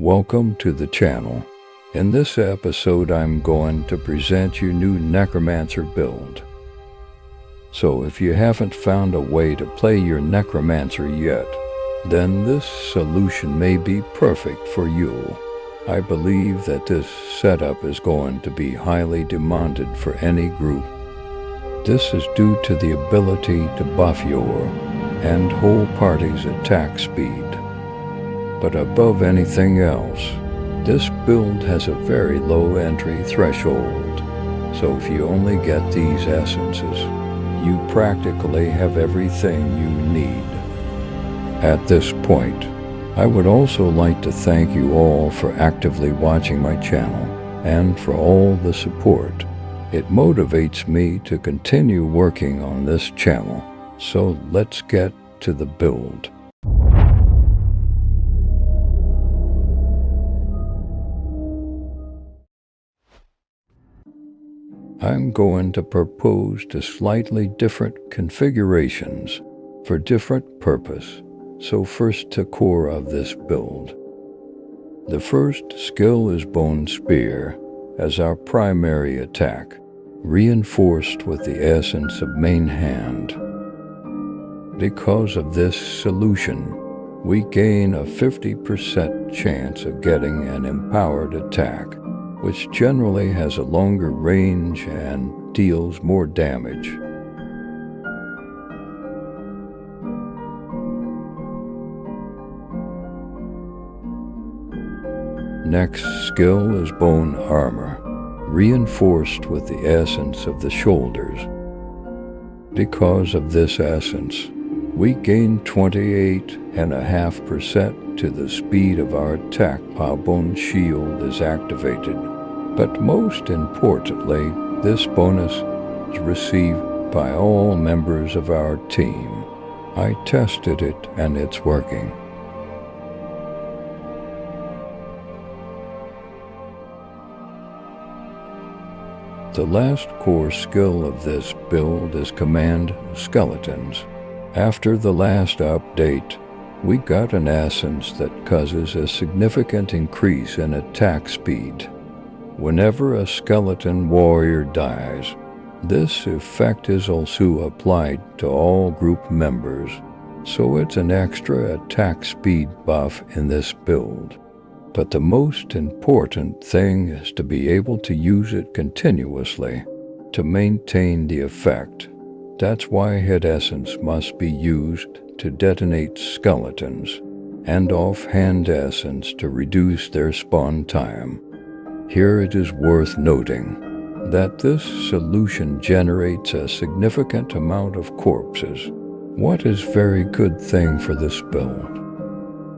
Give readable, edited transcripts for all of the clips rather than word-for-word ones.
Welcome to the channel. In this episode I'm going to present you new Necromancer build. So if you haven't found a way to play your Necromancer yet, then this solution may be perfect for you. I believe that this setup is going to be highly demanded for any group. This is due to the ability to buff your and whole party's attack speed. But above anything else, this build has a very low entry threshold, so if you only get these essences, you practically have everything you need. At this point, I would also like to thank you all for actively watching my channel and for all the support. It motivates me to continue working on this channel, so let's get to the build. I'm going to propose to slightly different configurations for different purpose. So first to core of this build. The first skill is Bone Spear as our primary attack, reinforced with the essence of main hand. Because of this solution, we gain a 50% chance of getting an empowered attack, which generally has a longer range and deals more damage. Next skill is Bone Armor, reinforced with the essence of the shoulders. Because of this essence, we gain 28.5% to the speed of our attack while Bone Shield is activated. But most importantly, this bonus is received by all members of our team. I tested it and it's working. The last core skill of this build is Command Skeletons. After the last update, we got an essence that causes a significant increase in attack speed. Whenever a skeleton warrior dies, this effect is also applied to all group members, so it's an extra attack speed buff in this build. But the most important thing is to be able to use it continuously to maintain the effect. That's why Hit Essence must be used to detonate skeletons, and Offhand Essence to reduce their spawn time. Here it is worth noting that this solution generates a significant amount of corpses, what is very good thing for this build.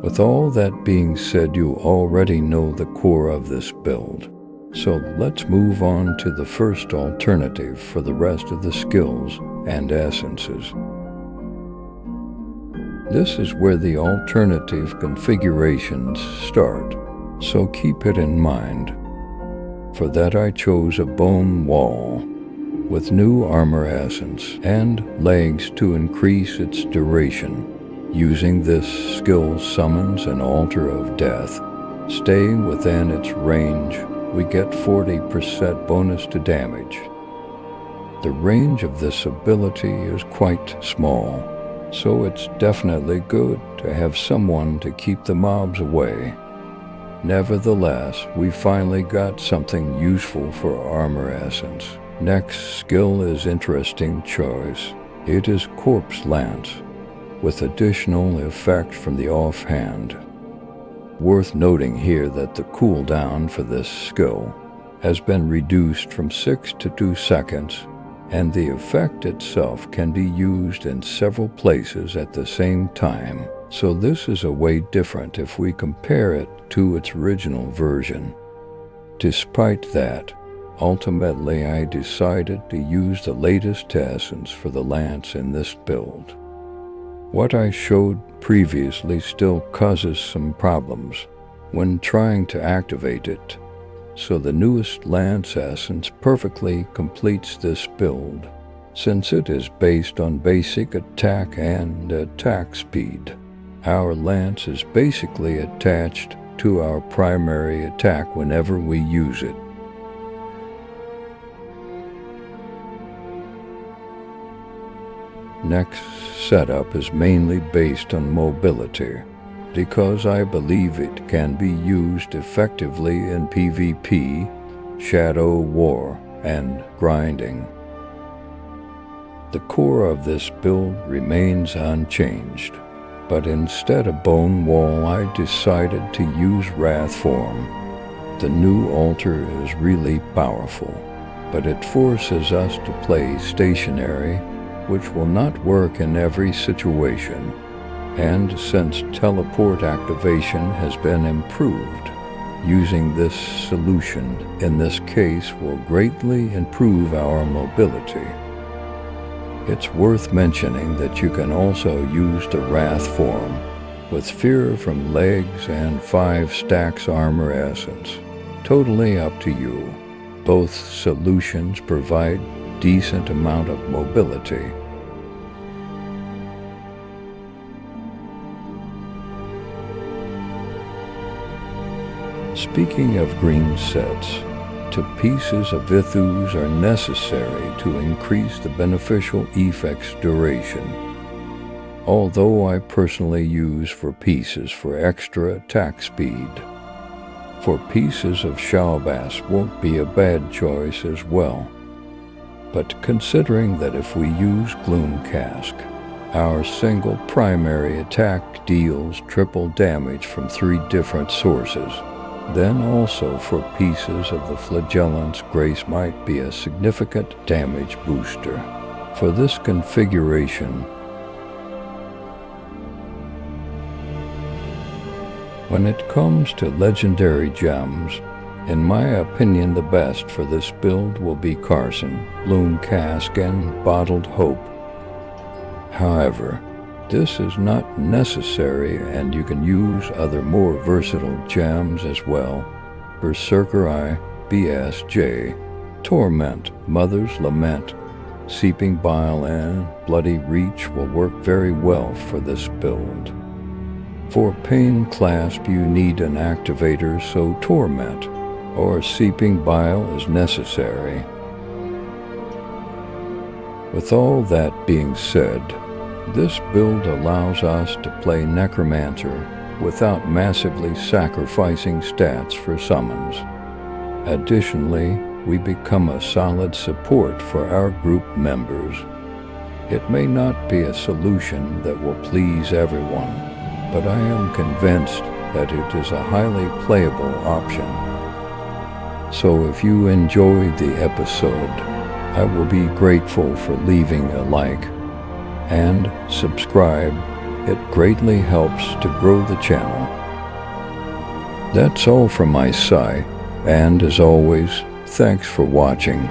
With all that being said, you already know the core of this build, so let's move on to the first alternative for the rest of the skills and essences. This is where the alternative configurations start, so keep it in mind. For that I chose a Bone Wall with new armor essence and legs to increase its duration. Using this skill summons an altar of death. Staying within its range, we get 40% bonus to damage. The range of this ability is quite small, so it's definitely good to have someone to keep the mobs away. Nevertheless, we finally got something useful for armor essence. Next skill is interesting choice. It is Corpse Lance, with additional effect from the offhand. Worth noting here that the cooldown for this skill has been reduced from 6 to 2 seconds, and the effect itself can be used in several places at the same time, so this is a way different if we compare it to its original version. Despite that, ultimately I decided to use the latest essence for the lance in this build. What I showed previously still causes some problems when trying to activate it, so the newest lance essence perfectly completes this build, since it is based on basic attack and attack speed. Our lance is basically attached to our primary attack whenever we use it. Next setup is mainly based on mobility, because I believe it can be used effectively in PvP, shadow war, and grinding. The core of this build remains unchanged, but instead of Bone Wall I decided to use Wrath Form. The new altar is really powerful, but it forces us to play stationary, which will not work in every situation, and since teleport activation has been improved, using this solution in this case will greatly improve our mobility. It's worth mentioning that you can also use the Wrath Form with Fear from Legs and 5 stacks Armor Essence. Totally up to you. Both solutions provide decent amount of mobility. Speaking of green sets, two pieces of Ithus are necessary to increase the beneficial effect's duration, although I personally use 4 pieces for extra attack speed. 4 pieces of Shalbas won't be a bad choice as well, but considering that if we use Gloom Cask, our single primary attack deals triple damage from 3 different sources, then also 4 pieces of the Flagellant's Grace might be a significant damage booster. For this configuration, when it comes to legendary gems, in my opinion the best for this build will be Carson, Gloom Cask, and Bottled Hope. However, this is not necessary and you can use other more versatile gems as well. Berserker Eye, BSJ, Torment, Mother's Lament, Seeping Bile, and Bloody Reach will work very well for this build. For Pain Clasp you need an activator, so Torment or Seeping Bile is necessary. With all that being said, this build allows us to play Necromancer without massively sacrificing stats for summons. Additionally, we become a solid support for our group members. It may not be a solution that will please everyone, but I am convinced that it is a highly playable option. So if you enjoyed the episode, I will be grateful for leaving a like and subscribe. It greatly helps to grow the channel. That's all from my side, and as always, thanks for watching.